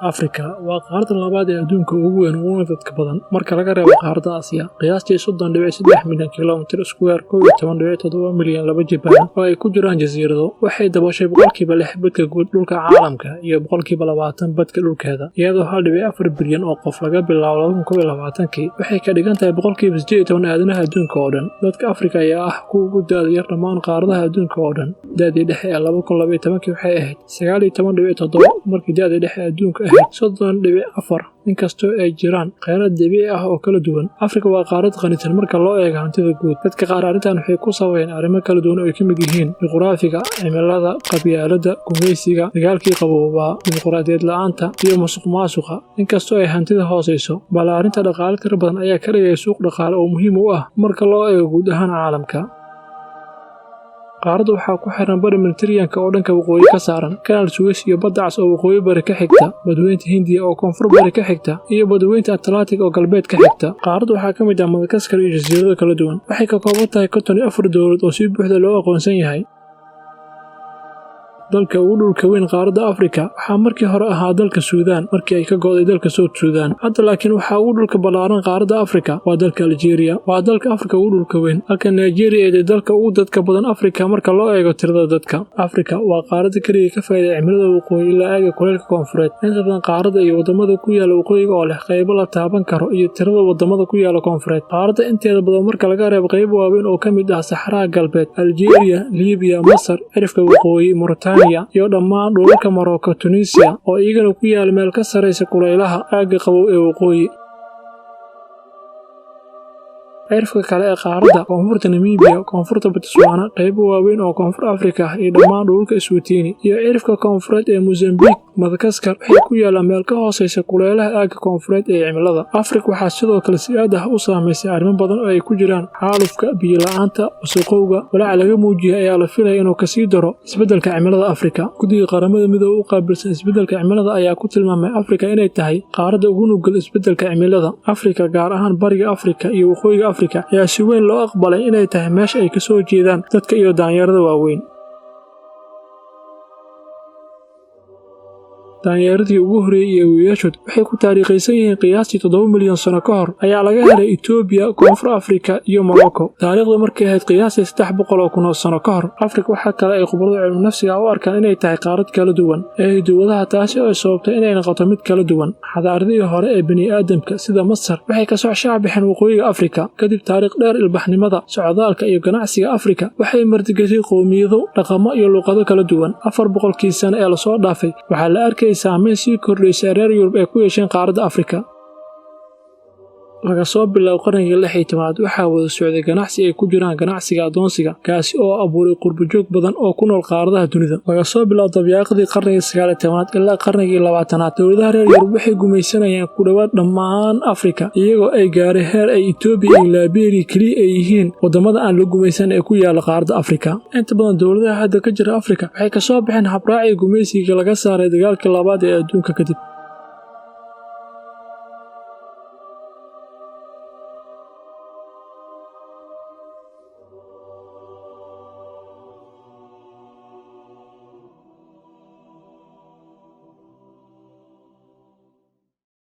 Afrika waa qaaradda labaad ee adduunka ugu weyn uguna dadka badan marka laga reebo qaaradda Aasiya. Qiyaastii 30.3 milyan kiiloomitir iskuweer 11.7 milyan laba jibbaar oo ay ku jiraan jasiirado waxay dabooshay 6% badka guud dhulka caalamka iyo 20% badka dhulkeeda, iyadoo 1.4 bilyan oo qof laga bilaabo 2020 waxay ka dhigan tahay 18% aadanaha adduunka oo dhan. Dadka Afrika ayaa ah kuwa ugu da'da yar dhammaan qaaradaha adduunka oo dhan. Da'dii dhexe ee 2012 waxay ahayd 19.7 markii da'dii dhexe adduunka ahayd 30.4. inkastoo ay jiraan kheyraad dabiici ah oo kala duwan, Afrika waa qaarad qanisan marka loo eego hantida guud. Dadka qaar arrintan waxay ku sameeyeen arrimo kala duwan oo ay ka mid yihiin juqraafiga, cimilada, qabyaaladda, gumeysiga, dagaalkii qaboobaa, dimuqraadiyad la'aanta iyo musuqmaasuqa. Inkastoo ay hantida hooseyso, ballaarinta dhaqaale tiro badan ayaa ka dhigaya suuq dhaqaale oo muhiim u ah marka loo eego guud ahaan caalamka. qaaradda waxaa ku xiran badda Mediterranean-ka oo dhanka waqooyi ka saaran, Kanal Suez iyo badda Cas oo waqooyi bari ka xigta, badweynta Hindiya oo koonfur bari ka xigta, iyo badweynta Atlantic oo galbeed ka xigta. Qaaradda waxaa ka mid ah Madagaskar iyo jasiirado kala duwan. Waxay ka kooban tahay 54 dowlad oo si buuxda loo aqoonsan yahay. dalka ugu dhulka weyn qaaradda Afrika waxaa markii hore ahaa dalka Suudaan markii ay ka go'day dalka South Suudaan. Hadda laakiin waxaa ugu dhulka ballaaran qaaradda Afrika waa dalka Algeria. Waa dalka Afrika ugu dhulka weyn, halka Nigeria ee dalka ugu dadka badan Afrika marka loo eego tirada dadka. Afrika waa qaaradda kaliya ka faa'iiday cimilada waqooyi ilaa aaga kuleylka koonfureed. Inta badan qaaradda iyo wadamada ku yaala waqooyiga oo leh qaybo la taaban karo iyo tirada wadamada ku yaala koonfureed. Qaaradda inteeda badan marka laga reebo qaybo waaweyn oo ka mid ah Saxaraha Galbeed, Algeria, Liibiya, Masar, cirifka waqooyi, iyo dhammaan dhulalka Morocco, Tunisia oo iyagana ku yaal meel ka sareysa kulaylaha aaga qabow ee waqooyi. cirifka kale ee qaaradda, koonfurta Namibia, koonfurta Botswana, qaybo waaweyn oo koonfur Afrika ah iyo dhammaan dhulalka Eswatini, iyo cirifka koonfureed ee Mozambique, Madagaskar waxay ku yaalaan meel ka hooseysa kulaylaha aaga koonfureed ee cimilada. Afrika waxaa sidoo kale si aad ah u saameysay arrimo badan oo ay ku jiraan xaalufka, biyo la'aanta, wasaqowga. Walaaca laga muujiyay ayaa la filaya inuu ka sii daro isbeddelka cimilada Afrika. Guddiga Qaramada Midoobay u qaabilsan isbeddelka cimilada ayaa ku tilmaamay Afrika inay tahay qaaradda ugu nugul isbeddelka cimilada. Afrika, gaar ahaan bariga Afrika iyo waqooyiga Afrika, ayaa si weyn loo aqbalay inay tahay meesha ay ka soo jeedaan dadka iyo daanyeerada waaweyn. daanyeeradii ugu horreeyay ee weeyashood waxay ku taariikhaysan yihiin qiyaastii 7 milyan sano ka hor ayaa laga helay Itoobiya, koonfur Afrika iyo Morocco. taariikhda markay ahayd qiyaastii 300,000 sano ka hor. Afrika waxaa kale ay khubarada cilmi nafsiga u arkaan inay tahay qaarad kala duwan ee hiddo-wadaha, taasi oo sababtay inay noqoto mid kala duwan. xadaaradii hore ee bini'aadamka sida Masar waxay ka soo shaac-bixeen waqooyiga Afrika. Kadib taariikh dheer ilbaxnimada, socdaalka iyo ganacsiga Afrika waxay martigashay qowmiyado, dhaqamo iyo luqado kala duwan. 400kii sano ee la soo dhaafay waxaa la arkay saameyn sii kordhaysa reer Yurub ee ku yeesheen qaaradda Afrika. laga soo bilaabo qarnigii 16aad waxaa wada socday ganacsi ay ku jiraan ganacsiga adoonsiga, kaasi oo abuuray qurbo-joog badan oo ku nool qaaradaha dunida. laga soo bilaabo dabayaaqadii qarnigii 19aad ilaa qarnigii 20aad, dowladaha reer Yurub waxay gumaysanayeen ku dhawaad dhammaan Afrika, iyagoo ay gaaray heer ay Itoobiya iyo Liberia kaliya ay yihiin wadamada aan la gumaysan ee ku yaala qaaradda Afrika. inta badan dowladaha hadda ka jira Afrika waxay ka soo baxeen habraacii gumaysiga laga saaray dagaalkii labaad ee adduunka kadib.